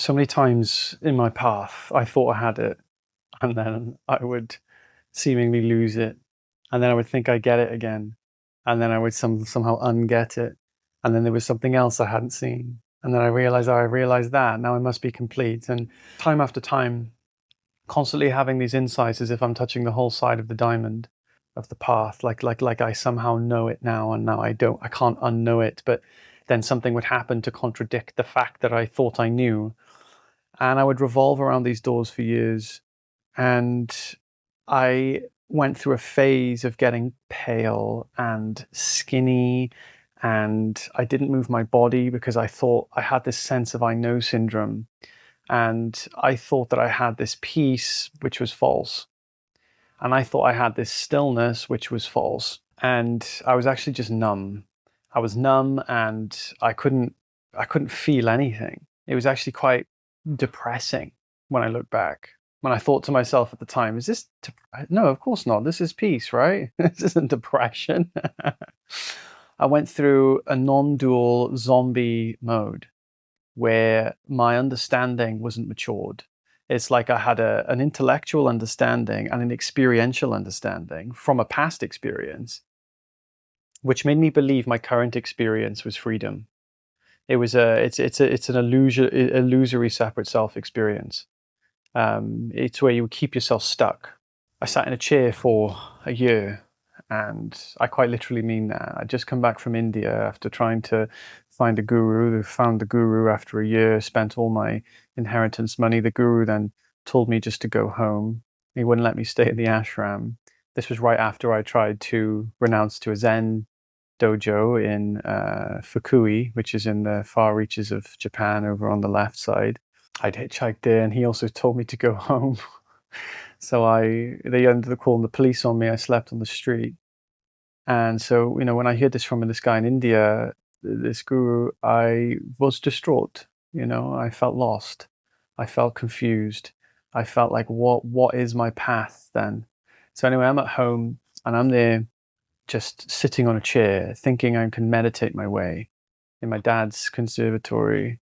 So many times in my path, I thought I had it, and then I would seemingly lose it, and then I would think I get it again, and then I would somehow unget it, and then there was something else I hadn't seen, and then I realized, oh, I realized that now I must be complete. And time after time, constantly having these insights as if I'm touching the whole side of the diamond of the path, like I somehow know it now, and now I can't unknow it, but then something would happen to contradict the fact that I thought I knew. And I would revolve around these doors for years. And I went through a phase of getting pale and skinny, and I didn't move my body because I thought I had this sense of I know syndrome. And I thought that I had this peace, which was false. And I thought I had this stillness, which was false. And I was actually just numb. I was numb, and I couldn't feel anything. It was actually quite depressing when I look back. When I thought to myself at the time, is this no, of course not. This is peace, right? This isn't depression. I went through a non-dual zombie mode where my understanding wasn't matured. It's like I had an intellectual understanding and an experiential understanding from a past experience, which made me believe my current experience was freedom. It's an illusory separate self experience. It's where you keep yourself stuck. I sat in a chair for a year, and I quite literally mean that. I'd just come back from India after trying to find a guru. I found the guru after a year, spent all my inheritance money. The guru then told me just to go home. He wouldn't let me stay in the ashram. This was right after I tried to renounce to a Zen dojo in Fukui, which is in the far reaches of Japan over on the left side. I'd hitchhiked there, and he also told me to go home. So they ended up calling the police on me. I slept on the street. And so, when I heard this from this guy in India, this guru, I was distraught. I felt lost. I felt confused. I felt like, what is my path then? So anyway, I'm at home, and I'm there just sitting on a chair, thinking I can meditate my way in my dad's conservatory,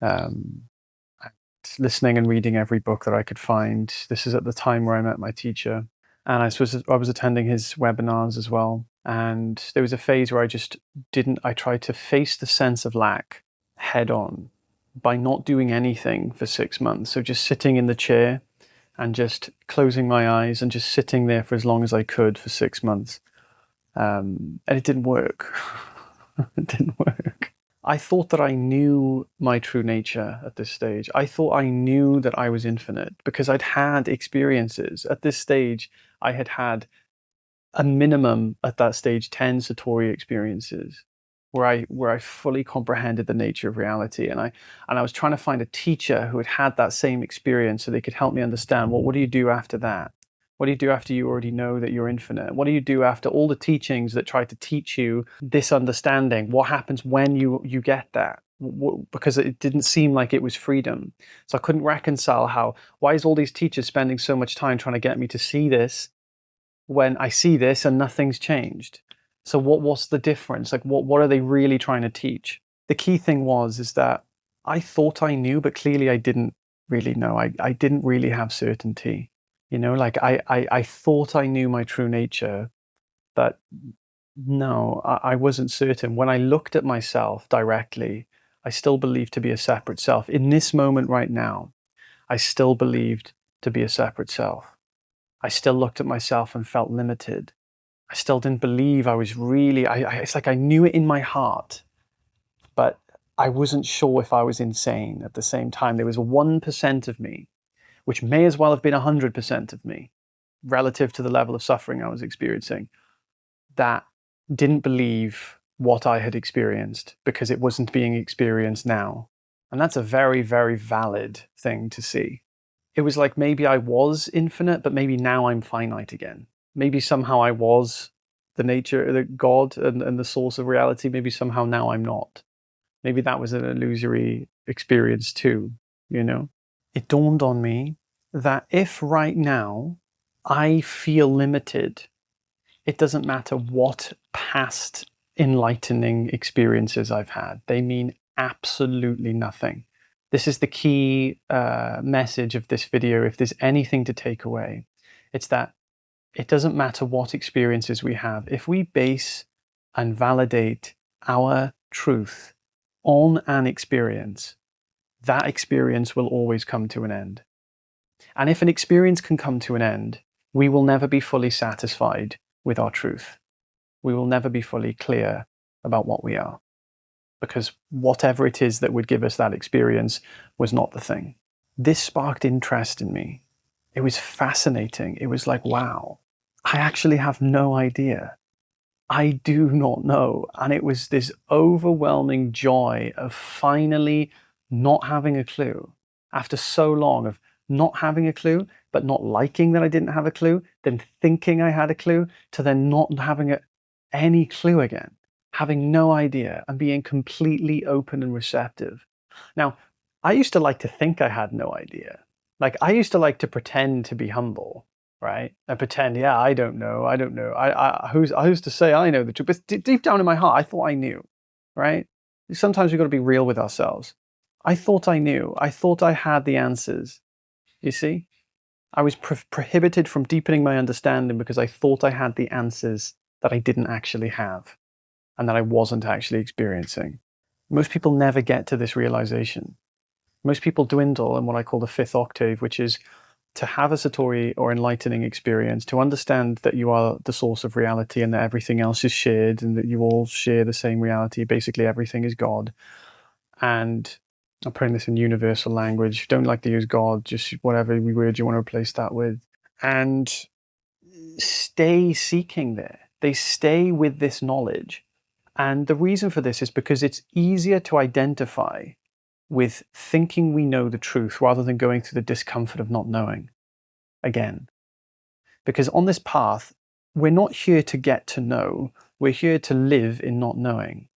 um, listening and reading every book that I could find. This is at the time where I met my teacher, and I was attending his webinars as well. And there was a phase where I just didn't. I tried to face the sense of lack head on by not doing anything for 6 months. So just sitting in the chair and just closing my eyes and just sitting there for as long as I could for 6 months. And it didn't work. It didn't work. I thought that I knew my true nature at this stage. I thought I knew that I was infinite because I'd had experiences. At this stage, I had had a minimum at that stage 10 Satori experiences where I fully comprehended the nature of reality. And I was trying to find a teacher who had that same experience so they could help me understand, well, what do you do after that? What do you do after you already know that you're infinite? What do you do after all the teachings that try to teach you this understanding? What happens when you get that? Because it didn't seem like it was freedom. So I couldn't reconcile why is all these teachers spending so much time trying to get me to see this when I see this and nothing's changed? So what's the difference? Like what are they really trying to teach? The key thing is that I thought I knew, but clearly I didn't really know. I didn't really have certainty. Like I thought I knew my true nature, but no, I wasn't certain. When I looked at myself directly, I still believed to be a separate self. In this moment right now, I still believed to be a separate self. I still looked at myself and felt limited. I still didn't believe I was really, it's like I knew it in my heart, but I wasn't sure if I was insane at the same time. There was 1% of me, which may as well have been 100% of me, relative to the level of suffering I was experiencing, that didn't believe what I had experienced because it wasn't being experienced now. And that's a very, very valid thing to see. It was like maybe I was infinite, but maybe now I'm finite again. Maybe somehow I was the nature, the God and the source of reality. Maybe somehow now I'm not. Maybe that was an illusory experience too, It dawned on me that if right now I feel limited, it doesn't matter what past enlightening experiences I've had. They mean absolutely nothing. This is the key message of this video. If there's anything to take away, it's that it doesn't matter what experiences we have. If we base and validate our truth on an experience, that experience will always come to an end. And if an experience can come to an end, we will never be fully satisfied with our truth. We will never be fully clear about what we are, because whatever it is that would give us that experience was not the thing. This sparked interest in me. It was fascinating. It was like, wow, I actually have no idea. I do not know. And it was this overwhelming joy of finally not having a clue after so long of not having a clue, but not liking that I didn't have a clue, then thinking I had a clue, to then not having any clue again, having no idea and being completely open and receptive. Now, I used to like to think I had no idea. Like, I used to like to pretend to be humble, right? And pretend, yeah, I don't know. Who's to say I know the truth? But deep down in my heart, I thought I knew, right? Sometimes we've got to be real with ourselves. I thought I knew. I thought I had the answers. You see? I was prohibited from deepening my understanding because I thought I had the answers that I didn't actually have and that I wasn't actually experiencing. Most people never get to this realization. Most people dwindle in what I call the fifth octave, which is to have a satori or enlightening experience, to understand that you are the source of reality and that everything else is shared and that you all share the same reality. Basically, everything is God. And I'm putting this in universal language. Don't like to use God, just whatever word you want to replace that with. And stay seeking there. They stay with this knowledge. And the reason for this is because it's easier to identify with thinking we know the truth rather than going through the discomfort of not knowing again. Because on this path, we're not here to get to know, we're here to live in not knowing.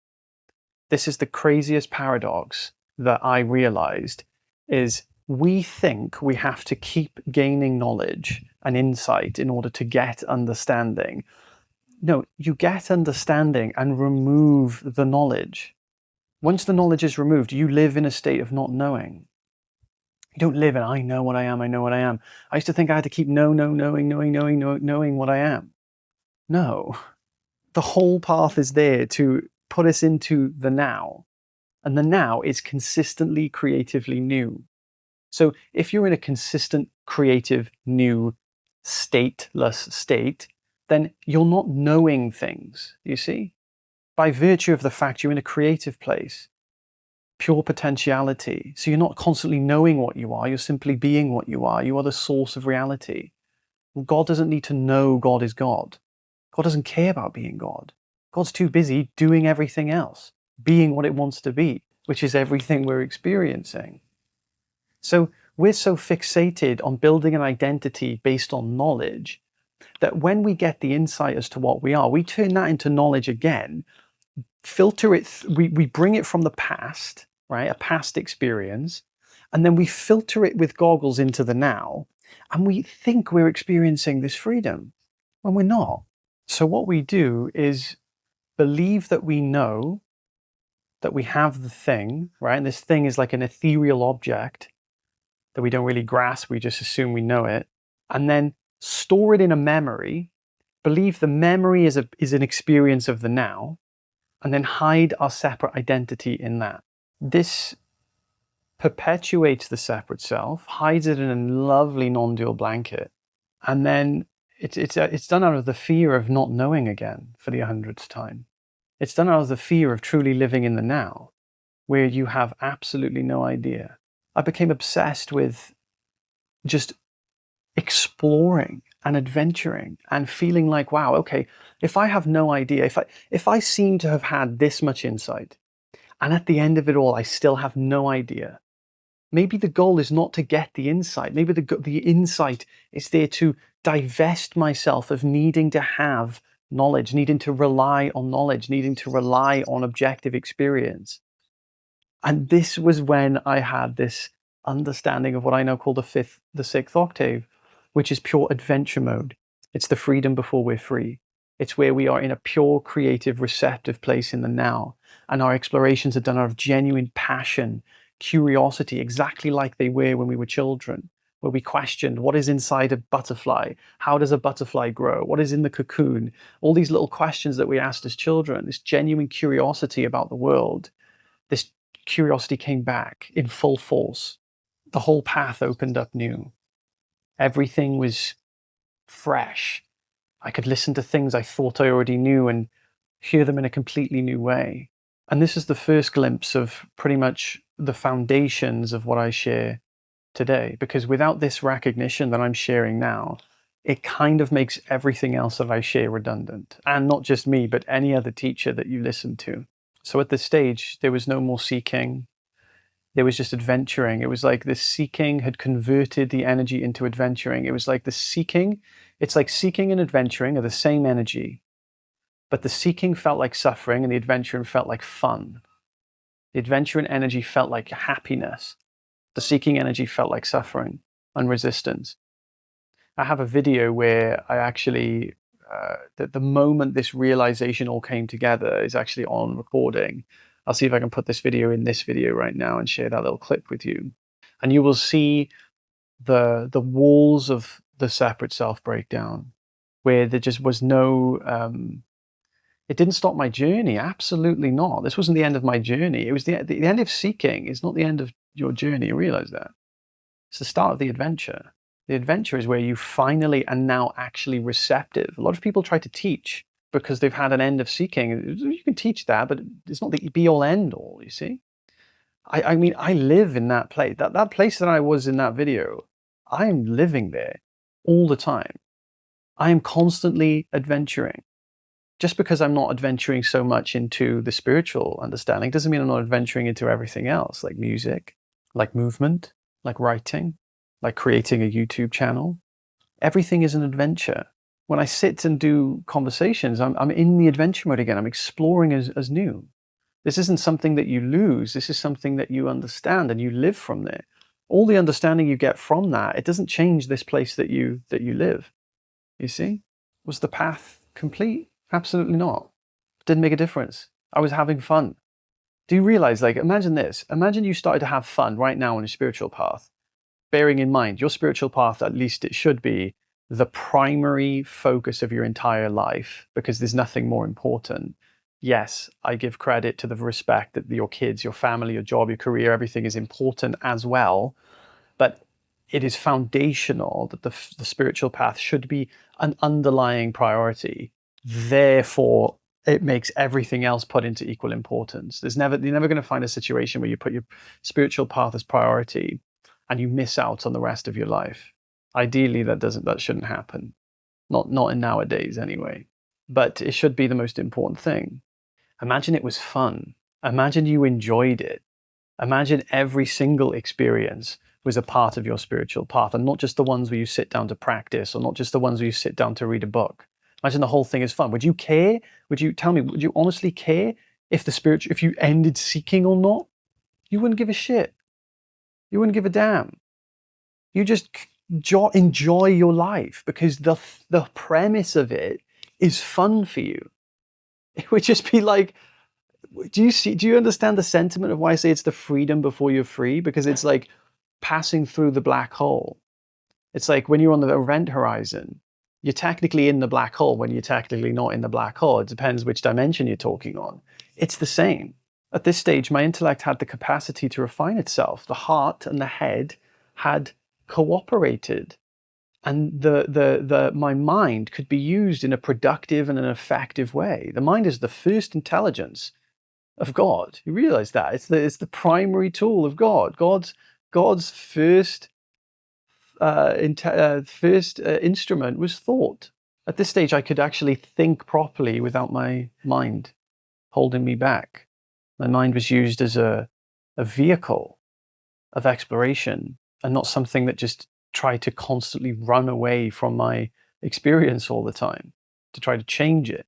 This is the craziest paradox that I realized, is we think we have to keep gaining knowledge and insight in order to get understanding. No, you get understanding and remove the knowledge. Once the knowledge is removed, you live in a state of not knowing. You don't live in, I know what I am, I know what I am. I used to think I had to keep knowing what I am. No. The whole path is there to put us into the now. And the now is consistently creatively new. So if you're in a consistent, creative, new, stateless state, then you're not knowing things, you see? By virtue of the fact you're in a creative place, pure potentiality. So you're not constantly knowing what you are, you're simply being what you are. You are the source of reality. God doesn't need to know God is God. God doesn't care about being God. God's too busy doing everything else, being what it wants to be, which is everything we're experiencing. So we're so fixated on building an identity based on knowledge that when we get the insight as to what we are, we turn that into knowledge again, filter it, we bring it from the past, right? A past experience, and then we filter it with goggles into the now, and we think we're experiencing this freedom when we're not. So what we do is believe that we know that we have the thing, right? And this thing is like an ethereal object that we don't really grasp, we just assume we know it, and then store it in a memory, believe the memory is an experience of the now, and then hide our separate identity in that. This perpetuates the separate self, hides it in a lovely non-dual blanket, and then it's done out of the fear of not knowing again for the 100th time. It's done out of the fear of truly living in the now, where you have absolutely no idea. I became obsessed with just exploring and adventuring and feeling like, wow, okay, if I have no idea, if I seem to have had this much insight, and at the end of it all, I still have no idea, maybe the goal is not to get the insight. Maybe the insight is there to divest myself of needing to have knowledge, needing to rely on knowledge, needing to rely on objective experience. And this was when I had this understanding of what I now call the sixth octave, which is pure adventure mode. It's the freedom before we're free. It's where we are in a pure, creative, receptive place in the now. And our explorations are done out of genuine passion, curiosity, exactly like they were when we were children, where we questioned what is inside a butterfly, how does a butterfly grow, what is in the cocoon, all these little questions that we asked as children, this genuine curiosity about the world, this curiosity came back in full force. The whole path opened up new. Everything was fresh. I could listen to things I thought I already knew and hear them in a completely new way. And this is the first glimpse of pretty much the foundations of what I share today, because without this recognition that I'm sharing now, it kind of makes everything else that I share redundant. And not just me, but any other teacher that you listen to. So at this stage, there was no more seeking. There was just adventuring. It was like this seeking had converted the energy into adventuring. It was like the seeking, it's like seeking and adventuring are the same energy, but the seeking felt like suffering and the adventuring felt like fun. The adventuring energy felt like happiness. The seeking energy felt like suffering and resistance. I have a video where I actually, the moment this realization all came together is actually on recording. I'll see if I can put this video in this video right now and share that little clip with you. And you will see the walls of the separate self breakdown, where there just was no, it didn't stop my journey. Absolutely not. This wasn't the end of my journey. It was the end of seeking. It's not the end of your journey. You realize that? It's the start of the adventure. The adventure is where you finally are now actually receptive. A lot of people try to teach because they've had an end of seeking. You can teach that, but it's not the be-all, end-all, you see? I mean, I live in that place. That place that I was in that video, I am living there all the time. I am constantly adventuring. Just because I'm not adventuring so much into the spiritual understanding doesn't mean I'm not adventuring into everything else, like music, like movement, like writing, like creating a YouTube channel. Everything is an adventure. When I sit and do conversations, I'm in the adventure mode again. I'm exploring as new. This isn't something that you lose. This is something that you understand and you live from there. All the understanding you get from that, it doesn't change this place that you live. You see? Was the path complete? Absolutely not. Didn't make a difference. I was having fun. Do you realize, like, imagine this. Imagine you started to have fun right now on your spiritual path. Bearing in mind, your spiritual path, at least it should be the primary focus of your entire life, because there's nothing more important. Yes, I give credit to the respect that your kids, your family, your job, your career, everything is important as well. But it is foundational that the spiritual path should be an underlying priority. Therefore, it makes everything else put into equal importance. You're never going to find a situation where you put your spiritual path as priority and you miss out on the rest of your life. Ideally, that shouldn't happen. Not in nowadays anyway. But it should be the most important thing. Imagine it was fun. Imagine you enjoyed it. Imagine every single experience was a part of your spiritual path, and not just the ones where you sit down to practice, or not just the ones where you sit down to read a book. Imagine the whole thing is fun. Would you care? Would you honestly care if you ended seeking or not? You wouldn't give a shit. You wouldn't give a damn. You just enjoy your life because the premise of it is fun for you. It would just be like, do you understand the sentiment of why I say it's the freedom before you're free? Because it's like passing through the black hole. It's like when you're on the event horizon, you're technically in the black hole when you're technically not in the black hole. It depends which dimension you're talking on. It's the same. At this stage, my intellect had the capacity to refine itself. The heart and the head had cooperated. And my mind could be used in a productive and an effective way. The mind is the first intelligence of God. You realize that it's the primary tool of God. God's first instrument was thought. At this stage, I could actually think properly without my mind holding me back. My mind was used as a vehicle of exploration and not something that just tried to constantly run away from my experience all the time, to try to change it.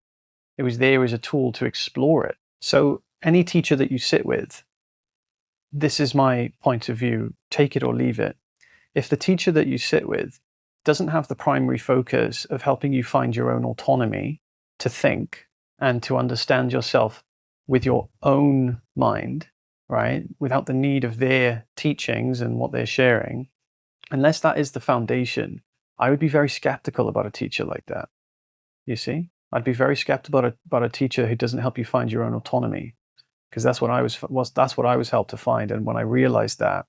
It was there as a tool to explore it. So any teacher that you sit with, this is my point of view, take it or leave it. If the teacher that you sit with doesn't have the primary focus of helping you find your own autonomy to think and to understand yourself with your own mind, right? Without the need of their teachings and what they're sharing, unless that is the foundation, I would be very skeptical about a teacher like that. You see? I'd be very skeptical about a teacher who doesn't help you find your own autonomy, because that's what I was helped to find. And when I realized that,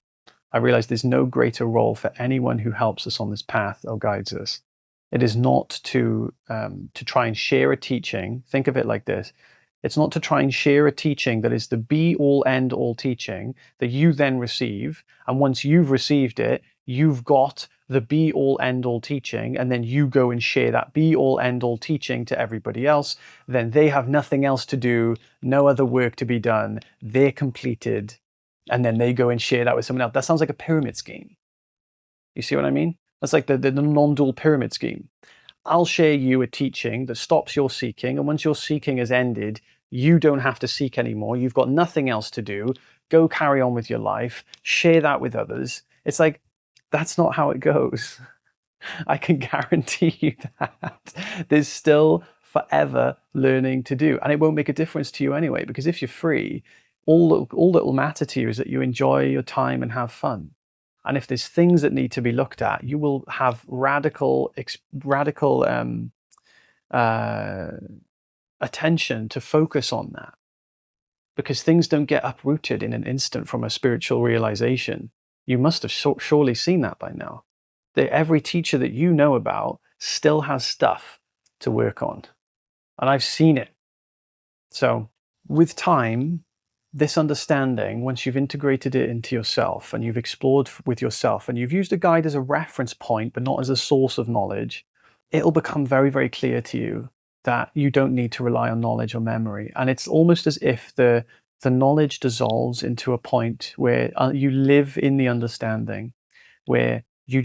I realized there's no greater role for anyone who helps us on this path or guides us. It is not to try and share a teaching. Think of it like this. It's not to try and share a teaching that is the be all end all teaching that you then receive. And once you've received it, you've got the be all end all teaching. And then you go and share that be all end all teaching to everybody else. Then they have nothing else to do, no other work to be done. They're completed. And then they go and share that with someone else. That sounds like a pyramid scheme. You see what I mean? That's like the non-dual pyramid scheme. I'll share you a teaching that stops your seeking, and once your seeking has ended, you don't have to seek anymore. You've got nothing else to do. Go carry on with your life. Share that with others. It's like, that's not how it goes. I can guarantee you that. There's still forever learning to do, and it won't make a difference to you anyway, because if you're free, all that will matter to you is that you enjoy your time and have fun. And if there's things that need to be looked at, you will have radical uh, attention to focus on that, because things don't get uprooted in an instant from a spiritual realization. You must have surely seen that by now. That every teacher that you know about still has stuff to work on. And I've seen it. So with time, this understanding, once you've integrated it into yourself and you've explored with yourself and you've used a guide as a reference point, but not as a source of knowledge, it'll become very, very clear to you that you don't need to rely on knowledge or memory. And it's almost as if the knowledge dissolves into a point where you live in the understanding, where you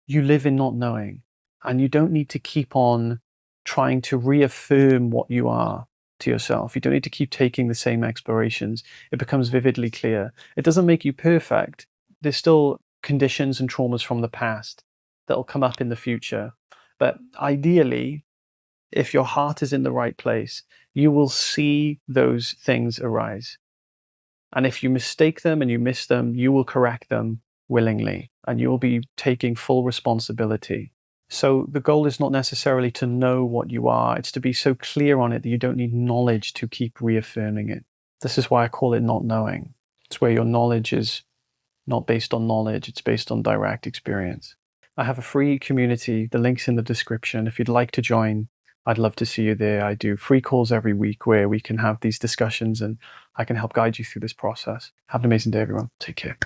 live in not knowing, and you don't need to keep on trying to reaffirm what you are to yourself. You don't need to keep taking the same explorations. It becomes vividly clear. It doesn't make you perfect. There's still conditions and traumas from the past that'll come up in the future. But ideally, if your heart is in the right place, you will see those things arise. And if you mistake them and you miss them, you will correct them willingly, and you will be taking full responsibility. So the goal is not necessarily to know what you are, it's to be so clear on it that you don't need knowledge to keep reaffirming it. This is why I call it not knowing. It's where your knowledge is not based on knowledge, it's based on direct experience. I have a free community, the link's in the description. If you'd like to join, I'd love to see you there. I do free calls every week where we can have these discussions and I can help guide you through this process. Have an amazing day, everyone. Take care.